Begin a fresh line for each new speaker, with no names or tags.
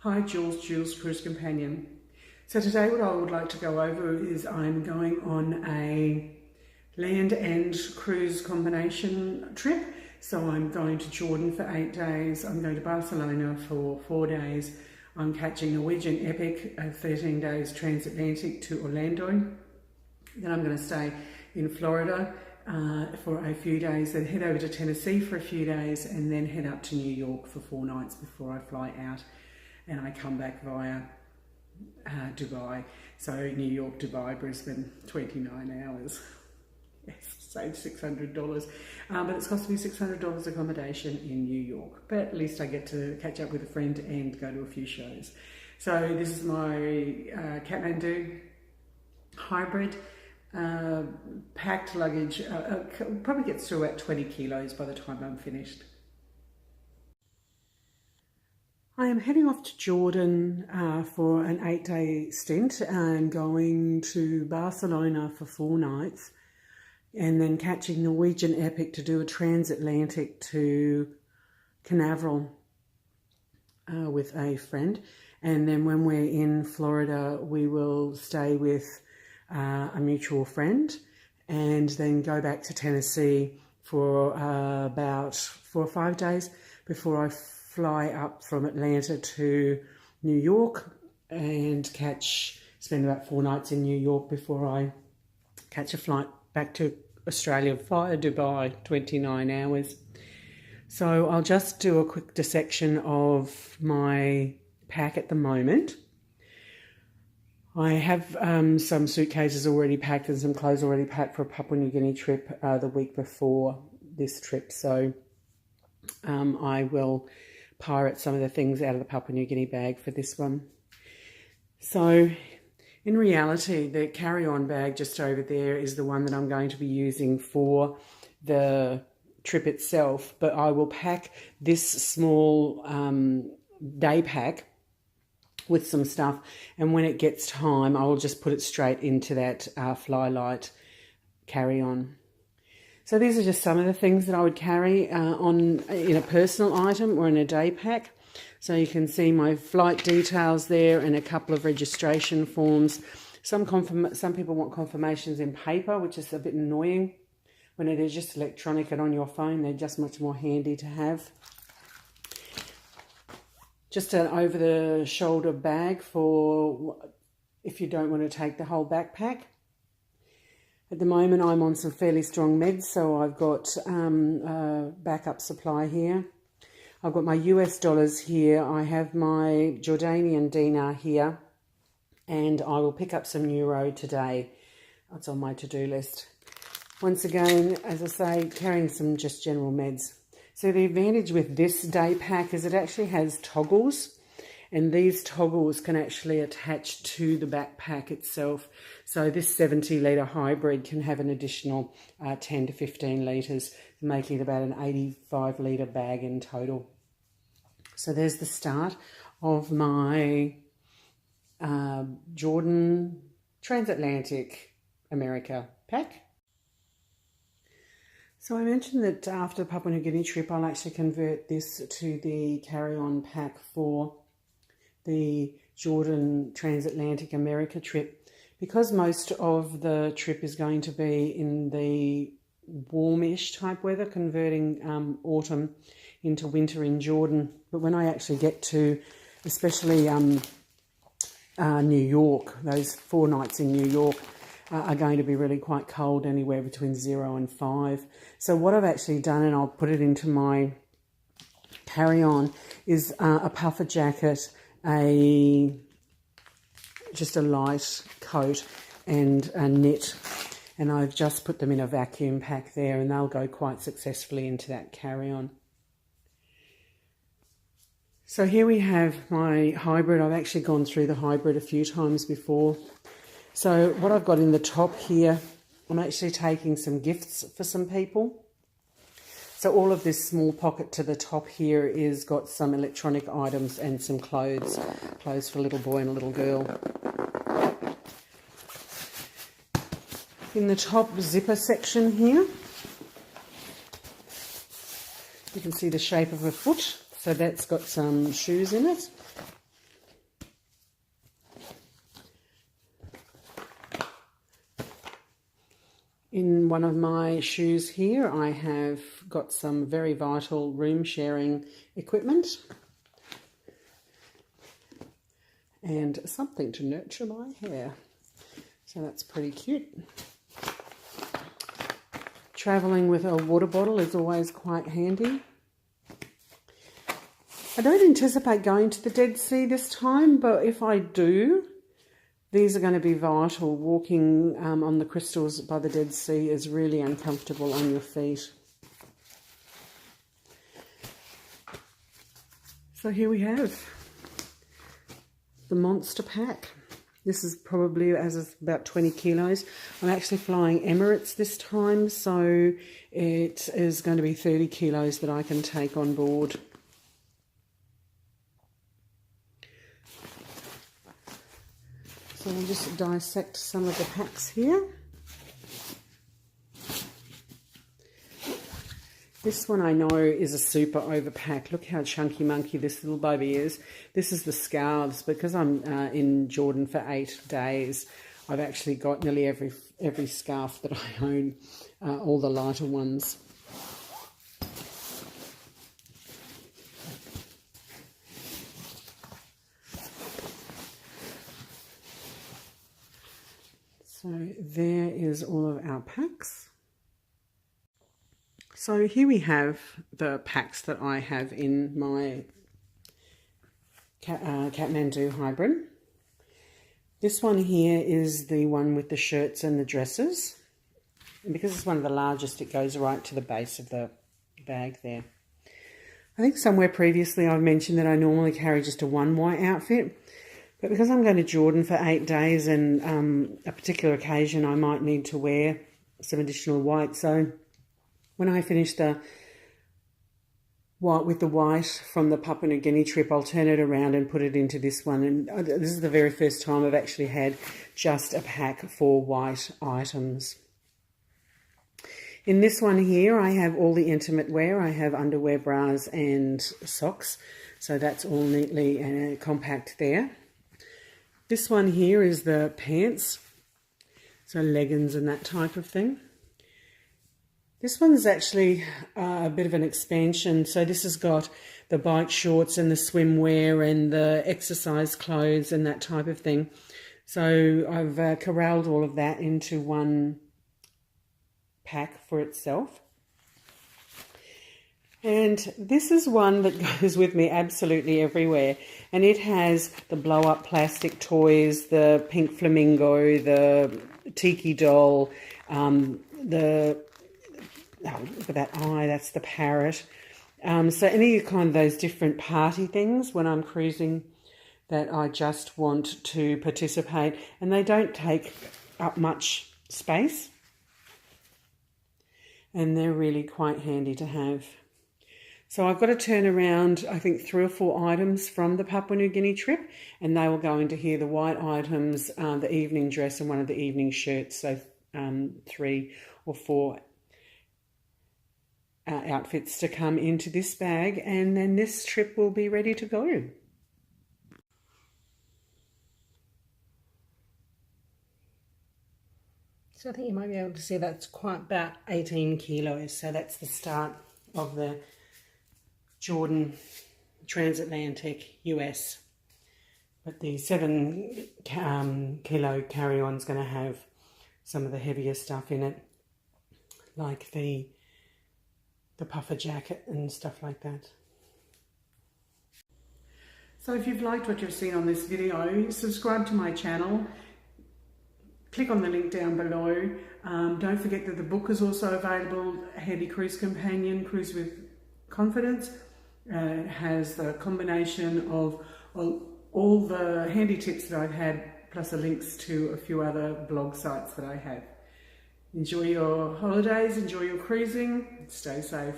Hi, Jules Cruise Companion. So today what I would like to go over is I'm going on a land and cruise combination trip. So I'm going to Jordan for 8 days. I'm going to Barcelona for 4 days. I'm catching Norwegian Epic, 13 days Transatlantic to Orlando. Then I'm going to stay in Florida for a few days, then head over to Tennessee for a few days, and then head up to New York for 4 nights before I fly out. And I come back via Dubai. So New York, Dubai, Brisbane, 29 hours. Yes, saved $600. But it's cost me $600 accommodation in New York. But at least I get to catch up with a friend and go to a few shows. So this is my Kathmandu Hybrid. Packed luggage. Probably gets to about 20 kilos by the time I'm finished. I am heading off to Jordan for an 8-day stint and going to Barcelona for 4 nights and then catching Norwegian Epic to do a transatlantic to Canaveral with a friend. And then when we're in Florida, we will stay with a mutual friend and then go back to Tennessee for about 4 or 5 days before I fly up from Atlanta to New York and spend about 4 nights in New York before I catch a flight back to Australia via Dubai, 29 hours. So I'll just do a quick dissection of my pack at the moment. I have some suitcases already packed and some clothes already packed for a Papua New Guinea trip the week before this trip. So I will pirate some of the things out of the Papua New Guinea bag for this one. So in reality, the carry-on bag just over there is the one that I'm going to be using for the trip itself, but I will pack this small day pack with some stuff, and when it gets time, I will just put it straight into that Fly Light carry-on. So these are just some of the things that I would carry in a personal item or in a day pack. So you can see my flight details there and a couple of registration forms. Some people want confirmations in paper, which is a bit annoying. When it is just electronic and on your phone, they're just much more handy to have. Just an over-the-shoulder bag for if you don't want to take the whole backpack. At the moment, I'm on some fairly strong meds, so I've got a backup supply here. I've got my US dollars here. I have my Jordanian dinar here, and I will pick up some euro today. That's on my to-do list. Once again, as I say, carrying some just general meds. So the advantage with this day pack is it actually has toggles, and these toggles can actually attach to the backpack itself. So this 70-litre hybrid can have an additional 10 to 15 litres, making it about an 85-litre bag in total. So there's the start of my Jordan Transatlantic America pack. So I mentioned that after the Papua New Guinea trip, I'll actually convert this to the carry-on pack for the Jordan Transatlantic America trip. Because most of the trip is going to be in the warmish type weather, converting autumn into winter in Jordan. But when I actually get to, especially New York, those 4 nights in New York, are going to be really quite cold, anywhere between 0 and 5. So what I've actually done, and I'll put it into my carry-on, is a puffer jacket, just a light coat and a knit. And I've just put them in a vacuum pack there, and they'll go quite successfully into that carry-on. So here we have my hybrid. I've actually gone through the hybrid a few times before. So what I've got in the top here, I'm actually taking some gifts for some people. So all of this small pocket to the top here is got some electronic items and some clothes for a little boy and a little girl. In the top zipper section here, you can see the shape of a foot. So that's got some shoes in it. In one of my shoes here, I have got some very vital room sharing equipment and something to nurture my hair. So that's pretty cute. Traveling with a water bottle is always quite handy. I don't anticipate going to the Dead Sea this time, but if I do, these are going to be vital. Walking on the crystals by the Dead Sea is really uncomfortable on your feet. So here we have the monster pack. This is probably, as it's about 20 kilos. I'm actually flying Emirates this time, so it is going to be 30 kilos that I can take on board. So we'll just dissect some of the packs here. This one I know is a super overpack. Look how chunky monkey this little baby is. This is the scarves. Because I'm in Jordan for 8 days, I've actually got nearly every scarf that I own, all the lighter ones. So there is all of our packs. So here we have the packs that I have in my Kathmandu Hybrid. This one here is the one with the shirts and the dresses. And because it's one of the largest, it goes right to the base of the bag there. I think somewhere previously I've mentioned that I normally carry just a one white outfit. But because I'm going to Jordan for 8 days and a particular occasion I might need to wear some additional white. So when I finish the white with the white from the Papua New Guinea trip, I'll turn it around and put it into this one. And this is the very first time I've actually had just a pack for white items. In this one here, I have all the intimate wear. I have underwear, bras and socks. So that's all neatly compact there. This one here is the pants. So leggings and that type of thing. This one's actually a bit of an expansion. So this has got the bike shorts and the swimwear and the exercise clothes and that type of thing. So I've corralled all of that into one pack for itself. And this is one that goes with me absolutely everywhere. And it has the blow-up plastic toys, the pink flamingo, the tiki doll, look at that eye, that's the parrot. So any kind of those different party things when I'm cruising that I just want to participate. And they don't take up much space. And they're really quite handy to have. So I've got to turn around, I think, 3 or 4 items from the Papua New Guinea trip, and they will go into here, the white items, the evening dress and one of the evening shirts. So 3 or 4 outfits to come into this bag, and then this trip will be ready to go. So I think you might be able to see that's quite about 18 kilos. So that's the start of the Jordan Transatlantic US. But the 7 kilo carry-on is going to have some of the heavier stuff in it, like the puffer jacket and stuff like that. So if you've liked what you've seen on this video, subscribe to my channel. Click on the link down below. Don't forget that the book is also available, Handy Cruise Companion, Cruise with Confidence. It has the combination of all the handy tips that I've had, plus the links to a few other blog sites that I have. Enjoy your holidays, enjoy your cruising, stay safe.